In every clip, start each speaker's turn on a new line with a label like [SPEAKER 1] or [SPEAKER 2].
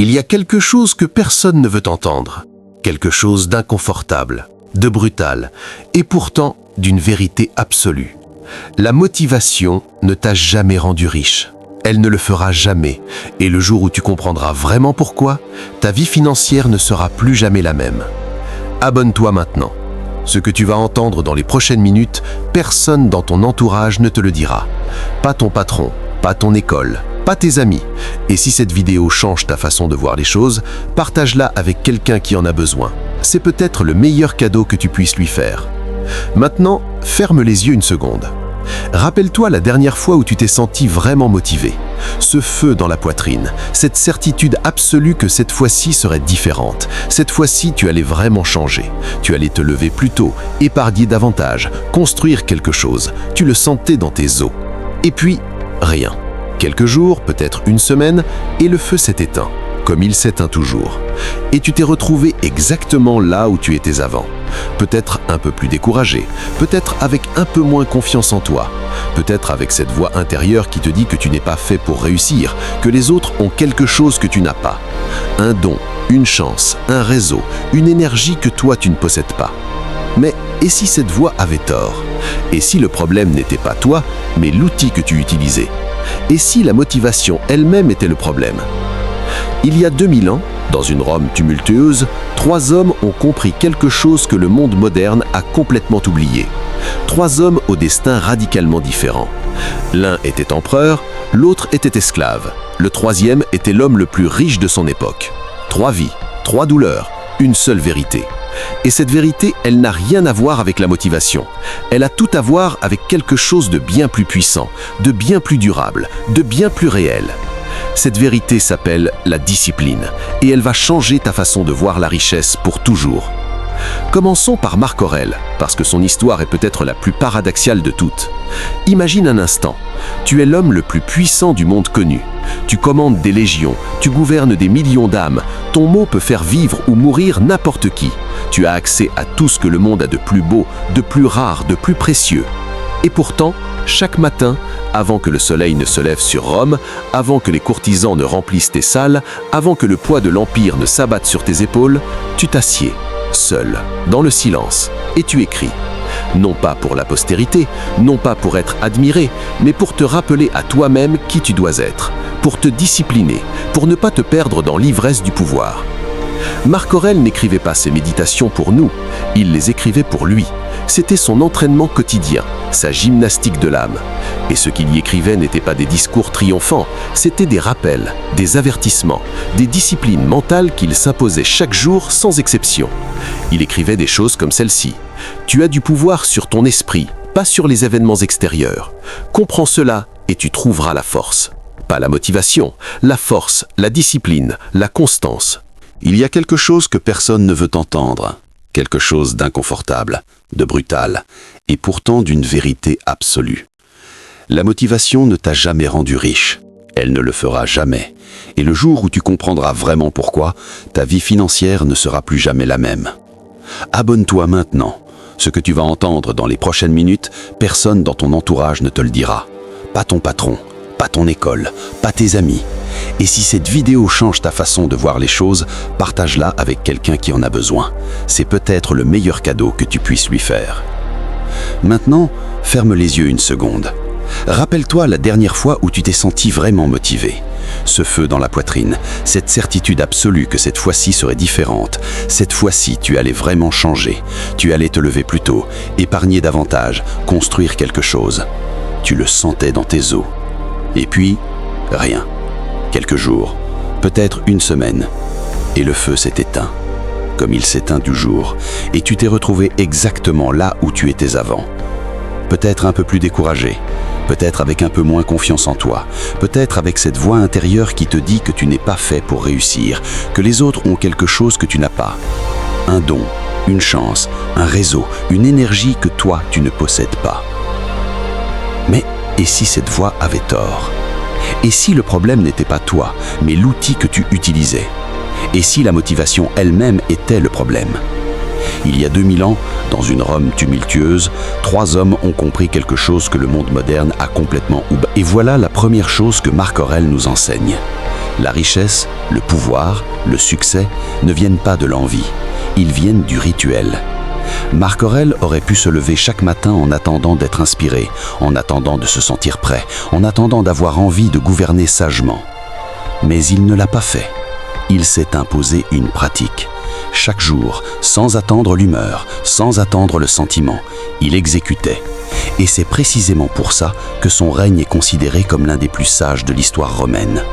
[SPEAKER 1] Il y a quelque chose que personne ne veut entendre, quelque chose d'inconfortable, de brutal, et pourtant d'une vérité absolue. La motivation ne t'a jamais rendu riche. Elle ne le fera jamais, et le jour où tu comprendras vraiment pourquoi, ta vie financière ne sera plus jamais la même. Abonne-toi maintenant. Ce que tu vas entendre dans les prochaines minutes, personne dans ton entourage ne te le dira. Pas ton patron, pas ton école, pas tes amis. Et si cette vidéo change ta façon de voir les choses, partage-la avec quelqu'un qui en a besoin. C'est peut-être le meilleur cadeau que tu puisses lui faire. Maintenant, ferme les yeux une seconde. Rappelle-toi la dernière fois où tu t'es senti vraiment motivé. Ce feu dans la poitrine, cette certitude absolue que cette fois-ci serait différente. Cette fois-ci, tu allais vraiment changer. Tu allais te lever plus tôt, épargner davantage, construire quelque chose. Tu le sentais dans tes os. Et puis, rien. Quelques jours, peut-être une semaine, et le feu s'est éteint, comme il s'éteint toujours. Et tu t'es retrouvé exactement là où tu étais avant. Peut-être un peu plus découragé, peut-être avec un peu moins confiance en toi, peut-être avec cette voix intérieure qui te dit que tu n'es pas fait pour réussir, que les autres ont quelque chose que tu n'as pas. Un don, une chance, un réseau, une énergie que toi tu ne possèdes pas. Mais et si cette voix avait tort? Et si le problème n'était pas toi, mais l'outil que tu utilisais? Et si la motivation elle-même était le problème? Il y a 2000 ans, dans une Rome tumultueuse, 3 hommes ont compris quelque chose que le monde moderne a complètement oublié. 3 hommes au destin radicalement différent. L'un était empereur, l'autre était esclave. Le troisième était l'homme le plus riche de son époque. 3 vies, 3 douleurs, une seule vérité. Et cette vérité, elle n'a rien à voir avec la motivation. Elle a tout à voir avec quelque chose de bien plus puissant, de bien plus durable, de bien plus réel. Cette vérité s'appelle la discipline, et elle va changer ta façon de voir la richesse pour toujours. Commençons par Marc Aurèle, parce que son histoire est peut-être la plus paradoxale de toutes. Imagine un instant, tu es l'homme le plus puissant du monde connu. Tu commandes des légions, tu gouvernes des millions d'âmes, ton mot peut faire vivre ou mourir n'importe qui. Tu as accès à tout ce que le monde a de plus beau, de plus rare, de plus précieux. Et pourtant, chaque matin, avant que le soleil ne se lève sur Rome, avant que les courtisans ne remplissent tes salles, avant que le poids de l'Empire ne s'abatte sur tes épaules, tu t'assieds, seul, dans le silence, et tu écris. Non pas pour la postérité, non pas pour être admiré, mais pour te rappeler à toi-même qui tu dois être, pour te discipliner, pour ne pas te perdre dans l'ivresse du pouvoir. Marc Aurèle n'écrivait pas ses méditations pour nous, il les écrivait pour lui. C'était son entraînement quotidien, sa gymnastique de l'âme. Et ce qu'il y écrivait n'était pas des discours triomphants, c'était des rappels, des avertissements, des disciplines mentales qu'il s'imposait chaque jour sans exception. Il écrivait des choses comme celle-ci. Tu as du pouvoir sur ton esprit, pas sur les événements extérieurs. Comprends cela et tu trouveras la force. Pas la motivation, la force, la discipline, la constance. Il y a quelque chose que personne ne veut entendre, quelque chose d'inconfortable, de brutal, et pourtant d'une vérité absolue. La motivation ne t'a jamais rendu riche, elle ne le fera jamais, et le jour où tu comprendras vraiment pourquoi, ta vie financière ne sera plus jamais la même. Abonne-toi maintenant. Ce que tu vas entendre dans les prochaines minutes, personne dans ton entourage ne te le dira. Pas ton patron, pas ton école, pas tes amis. Et si cette vidéo change ta façon de voir les choses, partage-la avec quelqu'un qui en a besoin. C'est peut-être le meilleur cadeau que tu puisses lui faire. Maintenant, ferme les yeux une seconde. Rappelle-toi la dernière fois où tu t'es senti vraiment motivé. Ce feu dans la poitrine, cette certitude absolue que cette fois-ci serait différente. Cette fois-ci, tu allais vraiment changer. Tu allais te lever plus tôt, épargner davantage, construire quelque chose. Tu le sentais dans tes os. Et puis, rien. Quelques jours, peut-être une semaine, et le feu s'est éteint, comme il s'éteint du jour, et tu t'es retrouvé exactement là où tu étais avant. Peut-être un peu plus découragé, peut-être avec un peu moins confiance en toi, peut-être avec cette voix intérieure qui te dit que tu n'es pas fait pour réussir, que les autres ont quelque chose que tu n'as pas. Un don, une chance, un réseau, une énergie que toi tu ne possèdes pas. Mais et si cette voix avait tort ? Et si le problème n'était pas toi, mais l'outil que tu utilisais? Et si la motivation elle-même était le problème? Il y a 2000 ans, dans une Rome tumultueuse, 3 hommes ont compris quelque chose que le monde moderne a complètement oublié. Et voilà la première chose que Marc Aurèle nous enseigne.
[SPEAKER 2] La richesse, le pouvoir, le succès ne viennent pas de l'envie, ils viennent du rituel. Marc Aurèle aurait pu se lever chaque matin en attendant d'être inspiré, en attendant de se sentir prêt, en attendant d'avoir envie de gouverner sagement. Mais il ne l'a pas fait. Il s'est imposé une pratique. Chaque jour, sans attendre l'humeur, sans attendre le sentiment, il exécutait. Et c'est précisément pour ça que son règne est considéré comme l'un des plus sages de l'histoire romaine.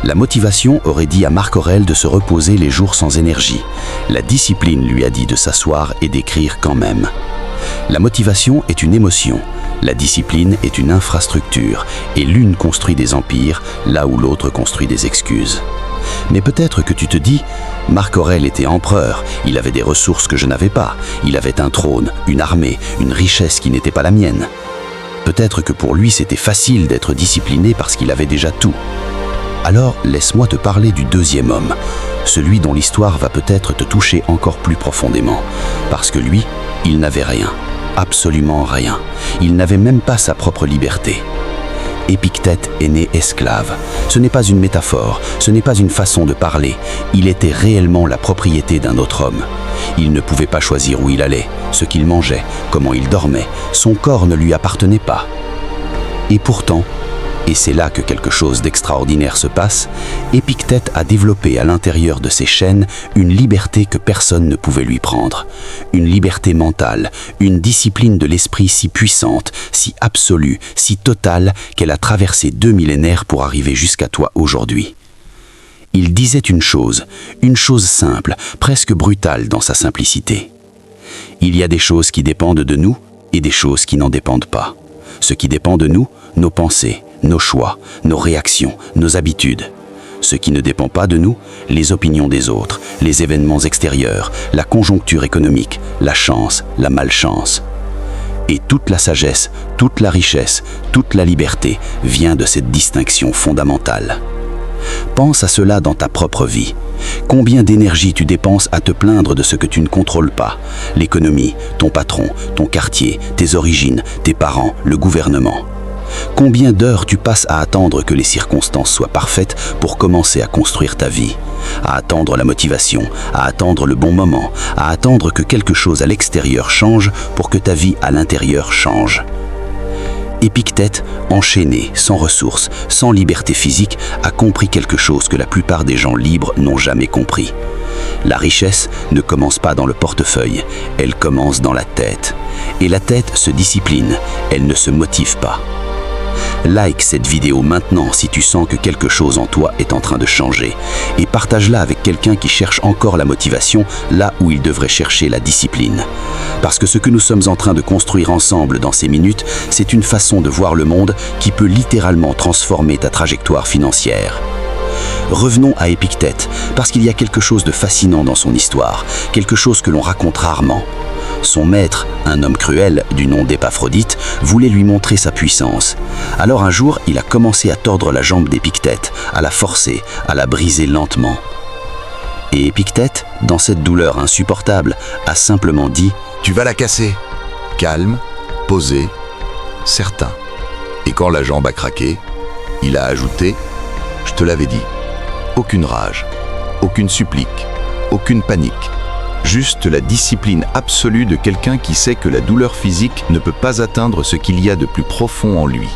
[SPEAKER 2] La motivation aurait dit à Marc Aurèle de se reposer les jours sans énergie. La discipline lui a dit de s'asseoir et d'écrire quand même. La motivation est une émotion, la discipline est une infrastructure, et l'une construit des empires, là où l'autre construit des excuses. Mais peut-être que tu te dis, Marc Aurèle était empereur, il avait des ressources que je n'avais pas, il avait un trône, une armée, une richesse qui n'était pas la mienne. Peut-être que pour lui c'était facile d'être discipliné parce qu'il avait déjà tout. Alors laisse-moi te parler du deuxième homme, celui dont l'histoire va peut-être te toucher encore plus profondément, parce que lui, il n'avait rien, absolument rien, il n'avait même pas sa propre liberté. Épictète est né esclave. Ce n'est pas une métaphore, ce n'est pas une façon de parler. Il était réellement la propriété d'un autre homme. Il ne pouvait pas choisir où il allait, ce qu'il mangeait, comment il dormait. Son corps ne lui appartenait pas. Et pourtant, et c'est là que quelque chose d'extraordinaire se passe, Épictète a développé à l'intérieur de ses chaînes une liberté que personne ne pouvait lui prendre. Une liberté mentale, une discipline de l'esprit si puissante, si absolue, si totale qu'elle a traversé 2 millénaires pour arriver jusqu'à toi aujourd'hui. Il disait une chose simple, presque brutale dans sa simplicité. Il y a des choses qui dépendent de nous et des choses qui n'en dépendent pas. Ce qui dépend de nous, nos pensées, nos choix, nos réactions, nos habitudes. Ce qui ne dépend pas de nous, les opinions des autres, les événements extérieurs, la conjoncture économique, la chance, la malchance. Et toute la sagesse, toute la richesse, toute la liberté vient de cette distinction fondamentale. Pense à cela dans ta propre vie. Combien d'énergie tu dépenses à te plaindre de ce que tu ne contrôles pas? L'économie, ton patron, ton quartier, tes origines, tes parents, le gouvernement. Combien d'heures tu passes à attendre que les circonstances soient parfaites pour commencer à construire ta vie? À attendre la motivation, à attendre le bon moment, à attendre que quelque chose à l'extérieur change pour que ta vie à l'intérieur change. Épictète, enchaîné, sans ressources, sans liberté physique, a compris quelque chose que la plupart des gens libres n'ont jamais compris. La richesse ne commence pas dans le portefeuille, elle commence dans la tête. Et la tête se discipline, elle ne se motive pas. Like cette vidéo maintenant si tu sens que quelque chose en toi est en train de changer et partage-la avec quelqu'un qui cherche encore la motivation là où il devrait chercher la discipline. Parce que ce que nous sommes en train de construire ensemble dans ces minutes, c'est une façon de voir le monde qui peut littéralement transformer ta trajectoire financière. Revenons à Épictète, parce qu'il y a quelque chose de fascinant dans son histoire, quelque chose que l'on raconte rarement. Son maître, un homme cruel du nom d'Épaphrodite, voulait lui montrer sa puissance. Alors un jour, il a commencé à tordre la jambe d'Épictète, à la forcer, à la briser lentement. Et Épictète, dans cette douleur insupportable, a simplement dit «
[SPEAKER 3] Tu vas la casser. Calme, posé, certain. » Et quand la jambe a craqué, il a ajouté « Je te l'avais dit. Aucune rage, aucune supplique, aucune panique. Juste la discipline absolue de quelqu'un qui sait que la douleur physique ne peut pas atteindre ce qu'il y a de plus profond en lui.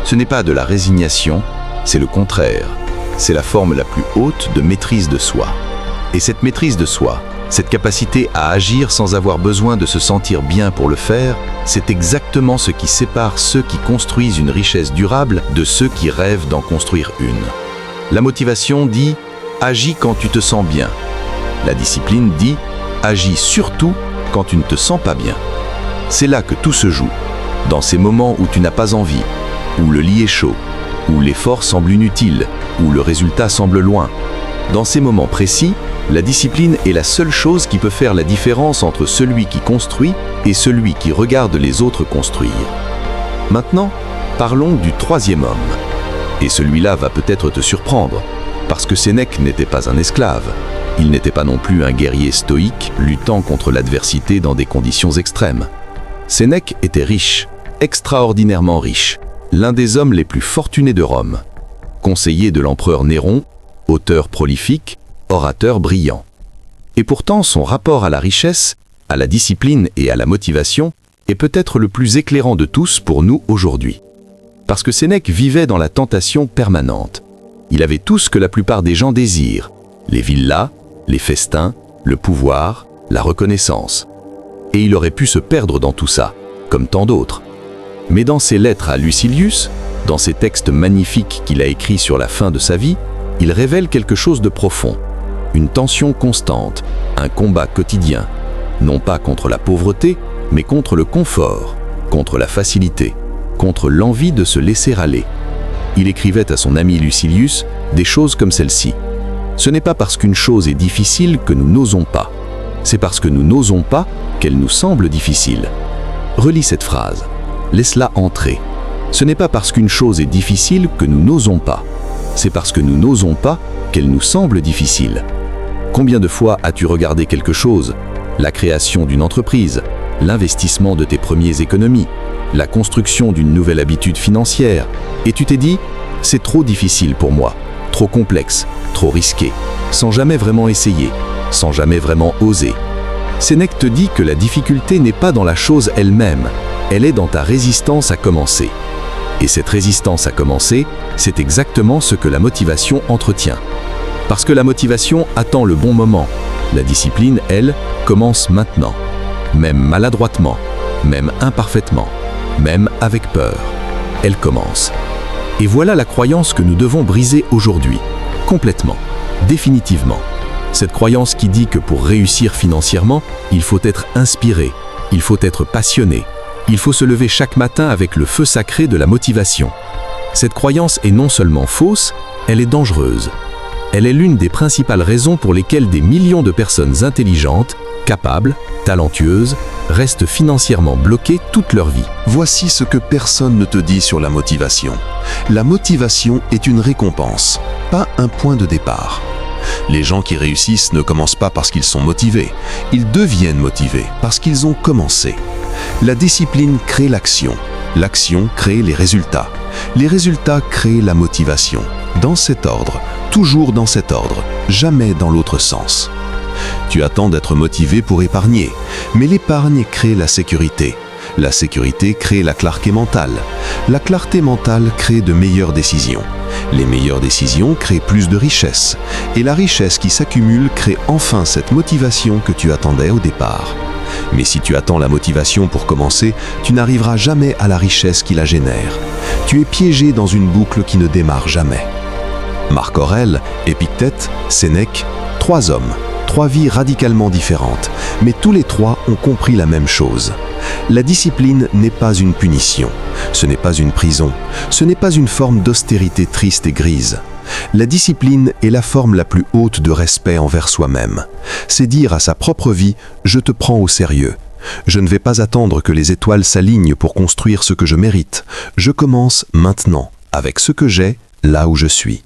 [SPEAKER 3] Ce n'est pas de la résignation, c'est le contraire. C'est la forme la plus haute de maîtrise de soi. Et cette maîtrise de soi, cette capacité à agir sans avoir besoin de se sentir bien pour le faire, c'est exactement ce qui sépare ceux qui construisent une richesse durable de ceux qui rêvent d'en construire une. La motivation dit « agis quand tu te sens bien ». La discipline dit « agis surtout quand tu ne te sens pas bien ». C'est là que tout se joue, dans ces moments où tu n'as pas envie, où le lit est chaud, où l'effort semble inutile, où le résultat semble loin. Dans ces moments précis, la discipline est la seule chose qui peut faire la différence entre celui qui construit et celui qui regarde les autres construire. Maintenant, parlons du troisième homme. Et celui-là va peut-être te surprendre, parce que Sénèque n'était pas un esclave. Il n'était pas non plus un guerrier stoïque luttant contre l'adversité dans des conditions extrêmes. Sénèque était riche, extraordinairement riche, l'un des hommes les plus fortunés de Rome. conseiller de l'empereur Néron, auteur prolifique, orateur brillant. Et pourtant, son rapport à la richesse, à la discipline et à la motivation est peut-être le plus éclairant de tous pour nous aujourd'hui. Parce que Sénèque vivait dans la tentation permanente. Il avait tout ce que la plupart des gens désirent, les villas, les festins, le pouvoir, la reconnaissance. Et il aurait pu se perdre dans tout ça, comme tant d'autres. Mais dans ses lettres à Lucilius, dans ses textes magnifiques qu'il a écrits sur la fin de sa vie, il révèle quelque chose de profond. Une tension constante, un combat quotidien, non pas contre la pauvreté, mais contre le confort, contre la facilité, contre l'envie de se laisser aller. Il écrivait à son ami Lucilius des choses comme celle-ci. Ce n'est pas parce qu'une chose est difficile que nous n'osons pas. C'est parce que nous n'osons pas qu'elle nous semble difficile. Relis cette phrase. Laisse-la entrer. Ce n'est pas parce qu'une chose est difficile que nous n'osons pas. C'est parce que nous n'osons pas qu'elle nous semble difficile. Combien de fois as-tu regardé quelque chose, la création d'une entreprise, l'investissement de tes premières économies, la construction d'une nouvelle habitude financière, et tu t'es dit « c'est trop difficile pour moi, trop complexe, trop risqué », sans jamais vraiment essayer, sans jamais vraiment oser. Sénèque te dit que la difficulté n'est pas dans la chose elle-même, elle est dans ta résistance à commencer. Et cette résistance à commencer, c'est exactement ce que la motivation entretient. Parce que la motivation attend le bon moment. La discipline, elle, commence maintenant. Même maladroitement, même imparfaitement, même avec peur. Elle commence. Et voilà la croyance que nous devons briser aujourd'hui, complètement, définitivement. Cette croyance qui dit que pour réussir financièrement, il faut être inspiré, il faut être passionné, il faut se lever chaque matin avec le feu sacré de la motivation. Cette croyance est non seulement fausse, elle est dangereuse. Elle est l'une des principales raisons pour lesquelles des millions de personnes intelligentes, capables, talentueuses, restent financièrement bloquées toute leur vie.
[SPEAKER 1] Voici ce que personne ne te dit sur la motivation. La motivation est une récompense, pas un point de départ. Les gens qui réussissent ne commencent pas parce qu'ils sont motivés, ils deviennent motivés parce qu'ils ont commencé. La discipline crée l'action, l'action crée les résultats créent la motivation. Dans cet ordre, toujours dans cet ordre, jamais dans l'autre sens. Tu attends d'être motivé pour épargner, mais l'épargne crée la sécurité. La sécurité crée la clarté mentale. La clarté mentale crée de meilleures décisions. Les meilleures décisions créent plus de richesse. Et la richesse qui s'accumule crée enfin cette motivation que tu attendais au départ. Mais si tu attends la motivation pour commencer, tu n'arriveras jamais à la richesse qui la génère. Tu es piégé dans une boucle qui ne démarre jamais. Marc Aurèle, Épictète, Sénèque, 3 hommes, 3 vies radicalement différentes, mais tous les 3 ont compris la même chose. La discipline n'est pas une punition, ce n'est pas une prison, ce n'est pas une forme d'austérité triste et grise. La discipline est la forme la plus haute de respect envers soi-même. C'est dire à sa propre vie « je te prends au sérieux ». Je ne vais pas attendre que les étoiles s'alignent pour construire ce que je mérite. Je commence maintenant, avec ce que j'ai, là où je suis.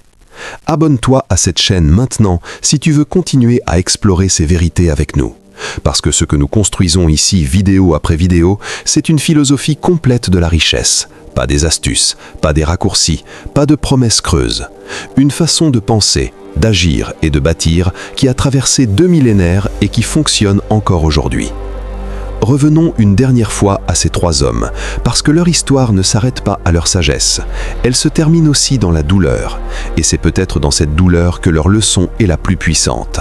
[SPEAKER 1] Abonne-toi à cette chaîne maintenant si tu veux continuer à explorer ces vérités avec nous. Parce que ce que nous construisons ici, vidéo après vidéo, c'est une philosophie complète de la richesse. Pas des astuces, pas des raccourcis, pas de promesses creuses. Une façon de penser, d'agir et de bâtir qui a traversé 2 millénaires et qui fonctionne encore aujourd'hui. Revenons une dernière fois à ces 3 hommes, parce que leur histoire ne s'arrête pas à leur sagesse. Elle se termine aussi dans la douleur, et c'est peut-être dans cette douleur que leur leçon est la plus puissante.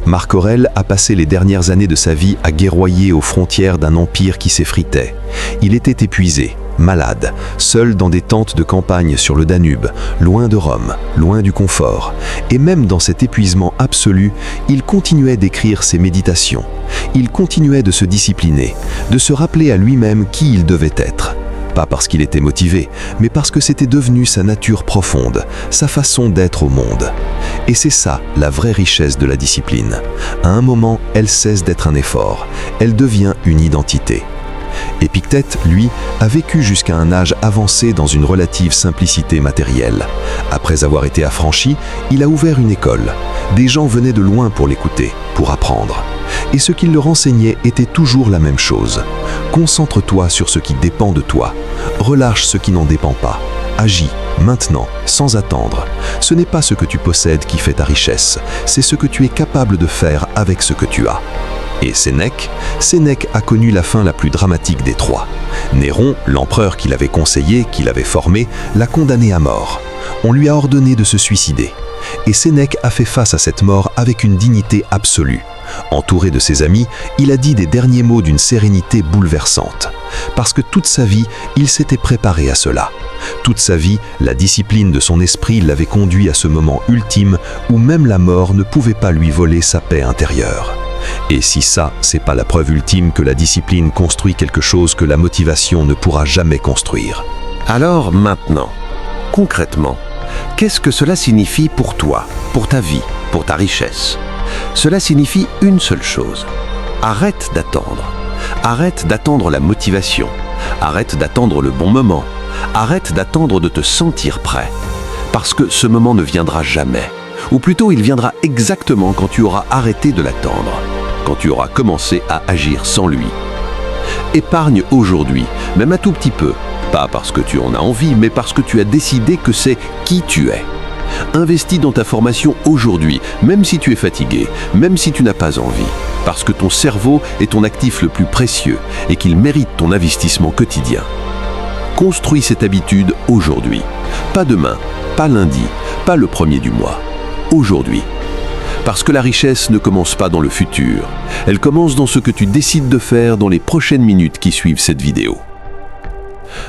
[SPEAKER 1] Marc Aurèle a passé les dernières années de sa vie à guerroyer aux frontières d'un empire qui s'effritait. Il était épuisé, malade, seul dans des tentes de campagne sur le Danube, loin de Rome, loin du confort. Et même dans cet épuisement absolu, il continuait d'écrire ses méditations. Il continuait de se discipliner, de se rappeler à lui-même qui il devait être. Pas parce qu'il était motivé, mais parce que c'était devenu sa nature profonde, sa façon d'être au monde. Et c'est ça, la vraie richesse de la discipline. À un moment, elle cesse d'être un effort, elle devient une identité. Épictète, lui, a vécu jusqu'à un âge avancé dans une relative simplicité matérielle. Après avoir été affranchi, il a ouvert une école. Des gens venaient de loin pour l'écouter, pour apprendre. Et ce qu'il leur enseignait était toujours la même chose. Concentre-toi sur ce qui dépend de toi. Relâche ce qui n'en dépend pas. Agis,
[SPEAKER 4] maintenant, sans attendre. Ce n'est pas ce que tu possèdes qui fait ta richesse, c'est ce que tu es capable de faire avec ce que tu as. Et Sénèque a connu la fin la plus dramatique des trois. Néron, l'empereur qui l'avait conseillé, qui l'avait formé, l'a condamné à mort. On lui a ordonné de se suicider. Et Sénèque a fait face à cette mort avec une dignité absolue. Entouré de ses amis, il a dit des derniers mots d'une sérénité bouleversante. Parce que toute sa vie, il s'était préparé à cela. Toute sa vie, la discipline de son esprit l'avait conduit à ce moment ultime où même la mort ne pouvait pas lui voler sa paix intérieure. Et si ça, c'est pas la preuve ultime que la discipline construit quelque chose que la motivation ne pourra jamais construire.
[SPEAKER 1] Alors maintenant, concrètement, qu'est-ce que cela signifie pour toi, pour ta vie, pour ta richesse? Cela signifie une seule chose. Arrête d'attendre. Arrête d'attendre la motivation. Arrête d'attendre le bon moment. Arrête d'attendre de te sentir prêt. Parce que ce moment ne viendra jamais. Ou plutôt, il viendra exactement quand tu auras arrêté de l'attendre. Quand tu auras commencé à agir sans lui. Épargne aujourd'hui, même un tout petit peu. Pas parce que tu en as envie, mais parce que tu as décidé que c'est qui tu es. Investis dans ta formation aujourd'hui, même si tu es fatigué, même si tu n'as pas envie. Parce que ton cerveau est ton actif le plus précieux et qu'il mérite ton investissement quotidien. Construis cette habitude aujourd'hui. Pas demain, pas lundi, pas le 1er du mois. Aujourd'hui. Parce que la richesse ne commence pas dans le futur. Elle commence dans ce que tu décides de faire dans les prochaines minutes qui suivent cette vidéo.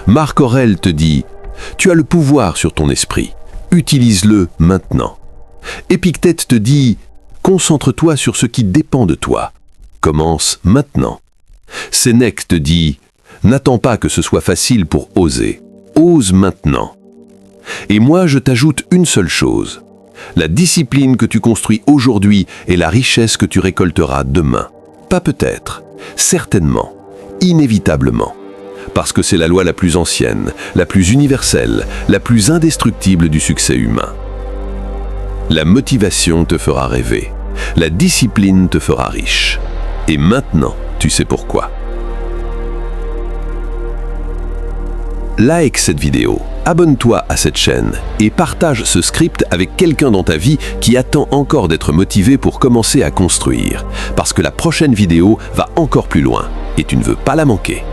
[SPEAKER 1] Marc Aurèle te dit « Tu as le pouvoir sur ton esprit. Utilise-le maintenant. » Épictète te dit « Concentre-toi sur ce qui dépend de toi. Commence maintenant. » Sénèque te dit « N'attends pas que ce soit facile pour oser. Ose maintenant. » Et moi, je t'ajoute une seule chose. La discipline que tu construis aujourd'hui est la richesse que tu récolteras demain. Pas peut-être, certainement, inévitablement. Parce que c'est la loi la plus ancienne, la plus universelle, la plus indestructible du succès humain. La motivation te fera rêver. La discipline te fera riche. Et maintenant, tu sais pourquoi. Like cette vidéo, abonne-toi à cette chaîne et partage ce script avec quelqu'un dans ta vie qui attend encore d'être motivé pour commencer à construire. Parce que la prochaine vidéo va encore plus loin et tu ne veux pas la manquer.